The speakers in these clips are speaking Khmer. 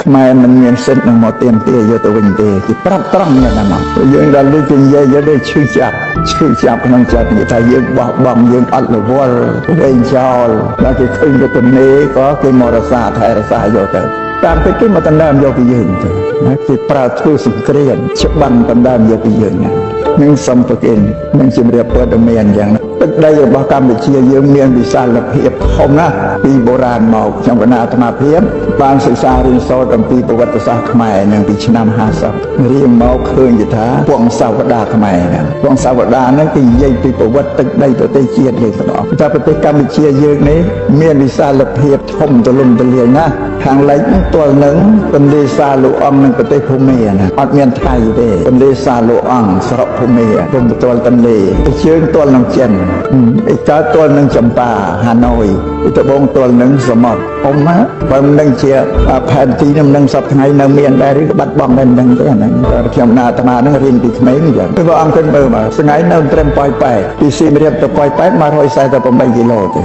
ខ្មែរមិនមានសិទ្ធិនឹងមកទៀមទាយកទៅវិញទេគេប្រាប់ត្រង់យ៉ាងណាមកយើងដល់លើគេនិយាយយកទៅឈឺចាប់ក្នុងចិត្តនិយាយថាយើងបោះបង់យើងអត់រវល់វែងចោលដល់គេឃើញទៅទំនេរក៏គេមករសាថែរសាយកទៅតាមពិតគេមកដណ្ដើមយកពីយើងទៅណាគេប្រើធ្វើសង្គ្រាមច្បាំងដណ្ដើមយកពីយើងនឹងសំប្រគិននឹងជំរាបព័ត៌មានយ៉ាងណាទឹកដីរបស់កម្ពុជាយើងមានវិសាលភាពធំណាស់ពីបុរាណមកtrongគណៈអាត្មាភាពបានសិក្សារៀនសូត្រអំពីប្រវត្តិសាស្ត្រខ្មែរនឹងពីឆ្នាំ50រៀនមកឃើញថាពងសាវតាខ្មែរហ្នឹងពងសាវតាហ្នឹងគេនិយាយពីប្រវត្តិទឹកដីប្រទេសជាតិយើងទាំងអស់តែប្រទេសកម្ពុជាយើងនេះមានវិសាលភាពធំទូលំទូលាយណាស់ខាងលិចទល់នឹងទន្លេសាឡូអង់និងប្រទេសភូមាណាអត់មានថៃទេទន្លេសាឡូអង់ស្រុកភូមាព្រមទល់ទន្លេទៅជើងទល់នឹងចិនឯកើតទល់នឹងចម្ប៉ាហាណូយត្បូងទល់នឹងសមុទ្រអ៊ំណាបើមិនដឹងជាផែនទីនឹងនឹងសប្តាហ៍ថ្ងៃនៅមានដែរឬក៏បាត់បង់ដែរមិនដឹងទេអាហ្នឹងខ្ញុំណាអាត្មានឹងរៀនពីក្មេងអញ្ចឹងព្រះអង្គគិតមើលមកថ្ងៃនៅត្រឹមប៉ោយប៉ែតពីសៀមរាបទៅប៉ោយប៉ែត148គីឡូទេ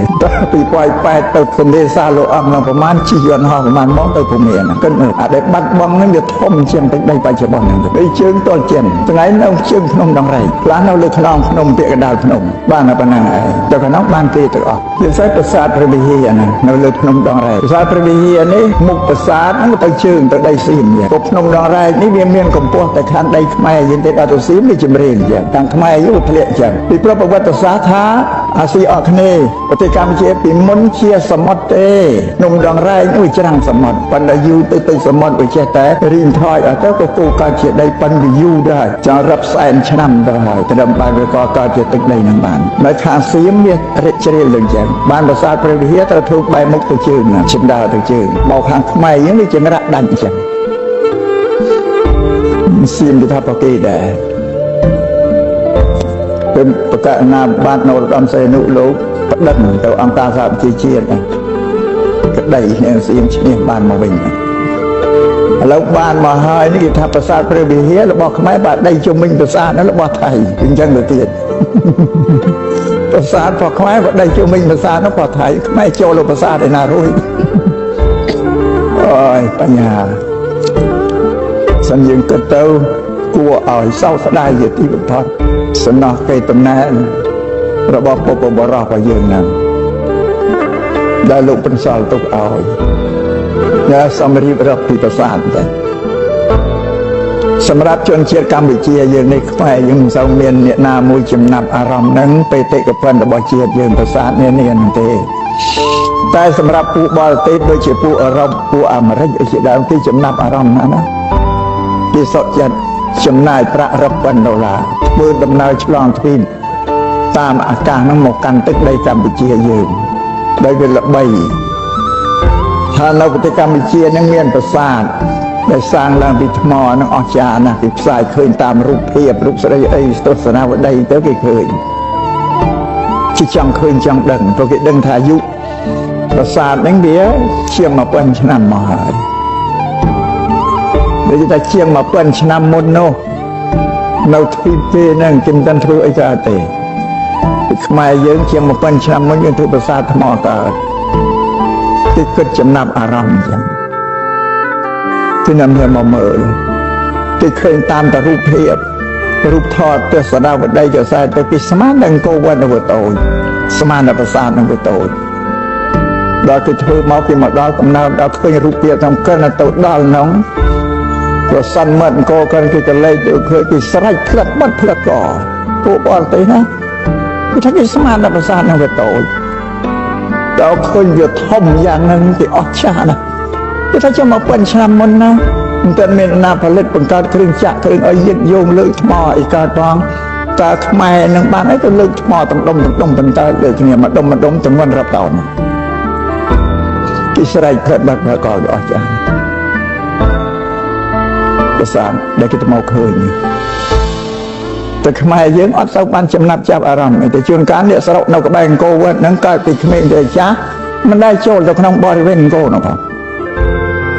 ពីប៉ោយប៉ែតទៅទន្លេសាឡូអង់នឹងប្រហែលជិះយន្តហោះប្រហែលម៉ោងទៅភូមាហ្នឹងគិតមើលអាដែលបាត់បង់ហ្នឹងវាធំជាងទឹកដីបច្ចុប្បន្នហ្នឹងទៅជើងទល់ចិនថ្ងៃនៅជើងភ្នំដងរែកខ្លះនៅលើខ្នងភ្នំពាក់កណ្ដាលភ្នំបានតែប៉ុណ្ណឹងឯងទៅខាងនោះបានគេទាំងអស់ជាពិសេសប្រាសាទព្រះវិហារហ្នឹងនៅលើភ្នំដងរែកប្រាសាទព្រះវិហារនេះមុខប្រាសាទហ្នឹងទៅជើងទៅដីសៀមនេះក៏ភ្នំដងរែកនេះវាមានកម្ពស់តែខាងដីខ្មែរយើងទៅដល់ទៅសៀមវាចម្រៀងចឹងខាងខ្មែរយើងធ្លាក់ចឹងពីប្រវត្តិសាស្ត្រថាអាស៊ីអគ្នេយ៍ប្រទេសកម្ពុជាពីមុនជាសមុទ្រទេភ្នំដងរែកវាច្រាំងសមុទ្រប៉ុន្តែយូរទៅសមុទ្រវាចេះតែរីងថយអត់ទៅក៏ទូកើតជាដីប៉ិនវាយូរដែរចង់រាប់សែនឆ្នាំទៅហើយត្រឹមបានវាក៏កើតជាទឹកដីនឹងបាននៅខាងសៀមវារិចជ្រាលលើចឹងបានប្រាសាទព្រះវិហារត្រូវធ្វើបែរមុខទៅជើងឈិនដើរទៅជើងមកខាងខ្មែរយើងវាចង្រាក់ដាច់ចឹងសៀមទៅថាប្រគេដែរពេលប្រកាសណាបាននៅឧត្តមសេនុលោកប្តឹងទៅអង្គការសហប្រជាជាតិក្តីនឹងសៀមឈ្នះបានមកវិញឥឡូវបានមកហើយនេះគេថាប្រាសាទព្រះវិហាររបស់ខ្មែរបាទដីជុំវិញប្រាសាទនោះរបស់ថៃអញ្ចឹងទៅទៀតប្រាសាទរបស់ខ្មែរបាទដីជុំវិញប្រាសាទនោះរបស់ថៃខ្មែរចូលលើប្រាសាទឯណារួយអូយបញ្ញាសិនយើងគិតទៅគួរឲ្យសោកស្ដាយជាទីបំផុតសំណោះគេតំណែងរបស់ពុទ្ធបរិសរបស់យើងហ្នឹងដែលលោកបន្សល់ទុកឲ្យដែលសម្រៀបរាប់ពីប្រាសាទទៅសម្រាប់ជនជាតិកម្ពុជាយើងនេះខ្មែរយើងមិនសូវមានអ្នកណាមួយចំណាប់អារម្មណ៍នឹងបេតិកភណ្ឌរបស់ជាតិយើងប្រាសាទនេះហ្នឹងទេតែសម្រាប់ពួកបរទេសដូចជាពួកអឺរ៉ុបពួកអាមេរិកជាដើមគេចំណាប់អារម្មណ៍ណាគេសុខចិត្តចំណាយប្រាក់រាប់ពាន់ដុល្លារធ្វើដំណើរឆ្លងទ្វីបតាមអាកាសហ្នឹងមកកាន់ទឹកដីកម្ពុជាយើងដោយវាល្បីថានៅប្រទេសកម្ពុជានឹងមានប្រាសាទដែលសាងឡើងពីថ្មនឹងអស្ចារ្យណាស់គេផ្សាយឃើញតាមរូបភាពរូបស្រីអីទស្សនាវដ្តីទៅគេឃើញជាចង់ឃើញចង់ដឹងព្រោះគេដឹងថាអាយុប្រាសាទហ្នឹងវាជាង 1000 ឆ្នាំមកហើយដូចតែជាង 1000 ឆ្នាំមុននោះនៅទ្វីបគេហ្នឹងគេមិនទាន់ធ្វើអីទៅអត់ទេខ្មែរយើងជាង 1000 ឆ្នាំមុនយើងធ្វើប្រាសាទថ្មកើតគេគិតចំណាប់អារម្មណ៍ចឹងគេនាំគ្នាមកមើលគេឃើញតាមតែរូបភាពរូបថតទស្សនាវដ្តីកសែតទៅគេស្មាននឹងអង្គរវត្តនៅតូចស្មាននៅប្រាសាទនឹងតូចដល់គេធ្វើមកគេមកដល់កំណើតដល់ឃើញរូបភាពតាមកិនទៅដល់នោះប្រសិនមិត្តអង្គរកិនគេក៏លេចទៅឃើញគេស្រេចផ្លឹកបាត់ផ្លឹកកពួកបរទេសណាគេថាគេស្មាននៅប្រាសាទនឹងតូចដល់ឃើញវាធំយ៉ាងហ្នឹងគេអស្ចារ្យណាស់គេថាជាង 1000 ឆ្នាំមុនណាមិនទាន់មានណាផលិតបង្កើតគ្រឿងចក្រគ្រឿងអីយឹកយោងលើកថ្មអីកើតផងតើខ្មែរនឹងបានអីទៅលើកថ្មដុំបន្តើលើគ្នាម្ដុំចំនួនរាប់តោនគេស្រែកផ្លិតបាត់ក៏អស្ចារ្យប្រាសាទដែលគេទៅមកឃើញតែខ្មែរយើងអត់សូវបានចំណាប់ចាប់អារម្មណ៍តែជួនកាលអ្នកស្រុកនៅក្បែរអង្គរវត្តហ្នឹងកើតពីក្មេងទៅចាស់មិនដែលចូលទៅក្នុងបរិវេណអង្គរនោះផង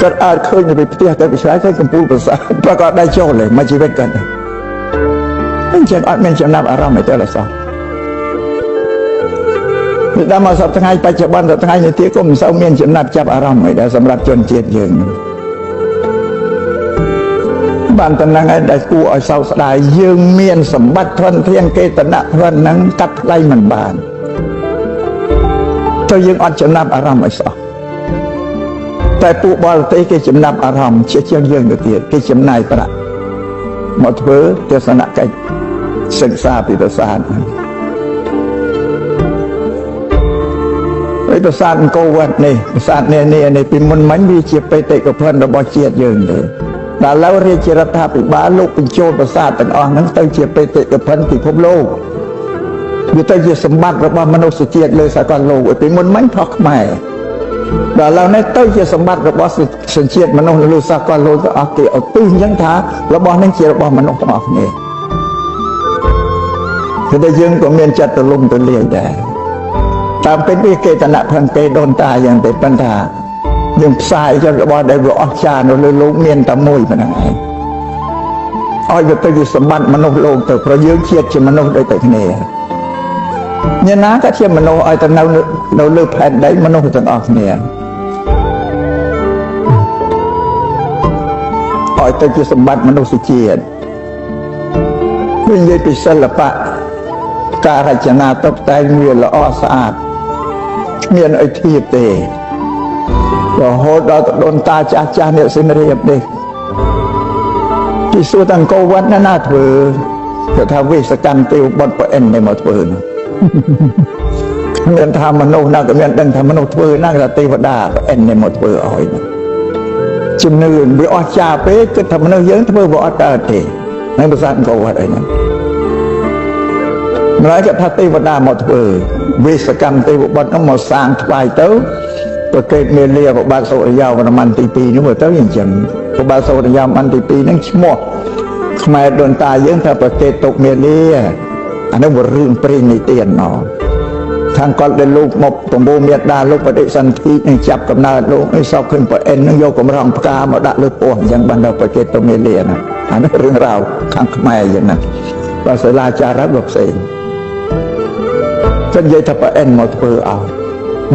គាត់អាចឃើញពីផ្ទះទៅពីឆ្ងាយទៅកំពូលប្រាសាទបើគាត់ដែរចូលទេមកជីវិតគាត់អញ្ចឹងអត់មានចំណាប់អារម្មណ៍អីទៅឡើយសោះពីដល់មកសប្តាហ៍ថ្ងៃបច្ចុប្បន្នដល់ថ្ងៃនេះទៀតក៏មិនសូវមានចំណាប់ចាប់អារម្មណ៍អីដែរសម្រាប់ជនជាតិយើង បានតំណែងឲ្យដែលគួរឲ្យសោកស្ដាយយើងមានសម្បត្តិធនធានកេតនៈធនហ្នឹងកាត់ថ្លៃមិនបានទៅយើងអត់ចំណាប់អារម្មណ៍ឲ្យសោះតែពួកបរទេសគេចំណាប់អារម្មណ៍ជាជាងយើងទៅទៀតគេចំណាយប្រាក់មកធ្វើទស្សនកិច្ចសិក្សាពីប្រាសាទហើយប្រាសាទអង្គរវត្តនេះប្រាសាទនេះពីមុនមិញវាជាបេតិកភណ្ឌរបស់ជាតិយើងទេដល់ឥឡូវរាជរដ្ឋាភិបាលលោកបញ្ចូលប្រាសាទទាំងអស់ហ្នឹងទៅជាបេតិកភណ្ឌពិភពលោកវាទៅជាសម្បត្តិរបស់មនុស្សជាតិលើសកលលោកពីមុនមិញផុសខ្មែរដល់ឥឡូវនេះទៅជាសម្បត្តិរបស់សញ្ជាតិមនុស្សលើសកលលោកទៅអស់គេឧទ្ទិសអញ្ចឹងថារបស់នេះជារបស់មនុស្សទាំងអស់គ្នាតែយើងក៏មានចិត្តទូលំទូលាយដែរតាមពិតវាកេតនៈផងគេដូនតាយ៉ាងទៅប៉ុន្តែយើងផ្សាយចុះរបស់ដែលវាអស្ចារ្យនៅលើលោកមានតែមួយប៉ុណ្ណឹងឯងឲ្យវាទៅជាសម្បត្តិមនុស្សលោកទៅព្រោះយើងជាតិជាមនុស្សដូចតែគ្នាញ៉ាណាក៏ជាមនុស្សឲ្យទៅនៅលើផែនដីមនុស្សទាំងអស់គ្នាឲ្យទៅជាសម្បត្តិមនុស្សជាតិវិញនិយាយពីសិល្បៈការរចនាតុបតែងវាល្អស្អាតគ្មានអីធៀបទេរហូតដល់ដូនតាចាស់អ្នកសិនរៀបនេះទីសួរតាអង្គរវត្តណាធ្វើគេថាវិសកម្មទេវបុត្រប្រអិនតែមកធ្វើមានថាមនុស្សណាក៏មានដឹងថាមនុស្សធ្វើណាក៏ទេវតាប្រអិនតែមកធ្វើឲ្យជំនឿវាអស្ចារ្យពេកគិតថាមនុស្សយើងធ្វើវាអត់កើតទេនឹងប្រាសាទអង្គរវត្តអីហ្នឹងម្ល៉េះគេថាទេវតាមកធ្វើវិសកម្មទេវបុត្រហ្នឹងមកសាងថ្វាយទៅប្រកេតមេលាព្រះបាទសូរិយាវរ្ម័នទី2នោះទៅអញ្ចឹងព្រះបាទសូរិយាវរ្ម័នទី2ហ្នឹងឈ្មោះខ្មែរដូនតាយើងថាប្រកេតទុកមេលាអានោះវារឿងព្រេងនិទានមកខាងគាត់ដែលលោកមកប្រមូលមេដាលោកបដិសន្ធិនឹងចាប់កំណើតលោកឯសោកឃើញប្រអិននឹងយកកម្រងផ្កាមកដាក់លើពោះអញ្ចឹងបានដល់ប្រកេតទុកមេលាណាអានោះរឿងរ៉ាវខាងខ្មែរយ៉ាងណាបើសិលាចារៈវាផ្សេងគាត់និយាយថាប្រអិនមកធ្វើឲ្យ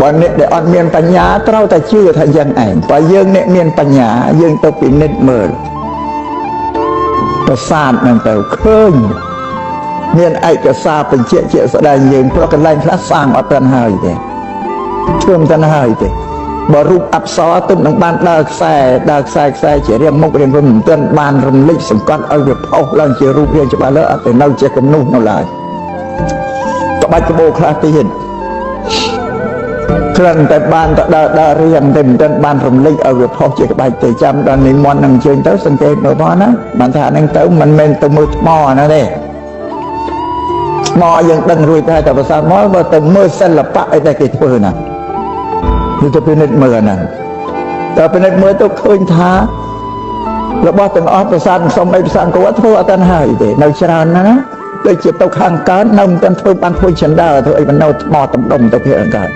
បើអ្នកដែលអត់មានបញ្ញាត្រូវតែជឿថាយ៉ាងឯងបើយើងអ្នកមានបញ្ញាយើងទៅពិនិត្យមើលប្រាសាទហ្នឹងទៅឃើញមានឯកសារបញ្ជាក់ជាក់ស្ដែងយើងព្រោះកន្លែងខ្លះសាងអត់ទាន់ហើយទេធ្វើមិនទាន់ហើយទេបើរូបអប្សរទើបនឹងបានដើរខ្សែជារៀងមុខរៀងមិនទាន់បានរំលេចសង្កត់ឲ្យវាផុសឡើងជារូបរាងច្បាស់លើអត់ទៅនៅជាគំនូសនៅឡើយក្បាច់ក្បូរខ្លះទៀតគ្រាន់តែបានទៅដើររៀងតែមិនទាន់បានរំលេចឲ្យវាផុសជាក្បាច់ទៅចាំដល់និមន្តនឹងជើងទៅសង្កេតមើលផងណាបានថាហ្នឹងទៅមិនមែនទៅមើលថ្មណាទេថ្មយើងដឹងរួចតែប្រាសាទមកបើទៅមើលសិល្បៈអីដែលគេធ្វើណាគឺទៅពិនិត្យមើលណាតែពិនិត្យមើលទៅឃើញថារបស់ទាំងអស់ប្រាសាទសុំអីប្រាសាទអង្គរធ្វើអត់តាន់ហើយទេនៅច្រើនណាស់ដូចជាទៅខាងកើតនៅមិនទាន់ធ្វើបានធ្វើចិនដើធ្វើអីបណ្ដោថ្មតំដុំទៅភាគខាងកើត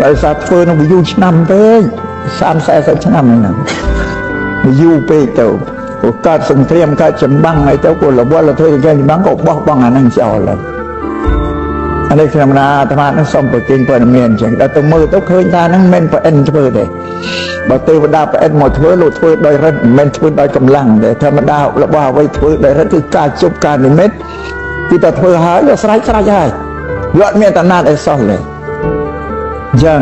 ដោយសារធ្វើនឹងយូរឆ្នាំពេក30-40ឆ្នាំហ្នឹងយូរពេកទៅកើតសង្គ្រាមកើតចម្បាំងហើយទៅក៏រវល់ធ្វើយ៉ាងចម្បាំងក៏បោះបង់អាហ្នឹងចោលហើយអានេះខ្ញុំណាអាត្មានឹងសុំប្រជែងព័ត៌មានអញ្ចឹងដល់ទៅមើលទៅឃើញថាហ្នឹងមិនមែនប្រអិនធ្វើទេបើទេវតាប្រអិនមកធ្វើលោកធ្វើដោយរិទ្ធមិនមែនធ្វើដោយកម្លាំងទេធម្មតារបស់អ្វីធ្វើដោយរិទ្ធគឺការជប់ការនិមិត្តគឺតែធ្វើហើយវាស្រេចហើយវាអត់មានតាណាតអីសោះទេចឹង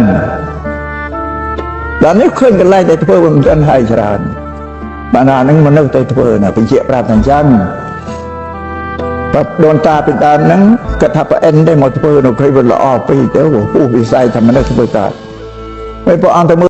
ដល់នេះឃើញកន្លែងដែលធ្វើមិនទាន់ហើយច្រើនបានថានឹងមនុស្សទៅធ្វើណាបញ្ជាក់ប្រាប់តែអញ្ចឹងបើដូនតាពីដើមហ្នឹងគាត់ថាប្រអិនទេមកធ្វើនៅឃើញវាល្អពេកទៅពុះវិស័យថាមនុស្សធ្វើកើតហើយព្រះអង្គទៅ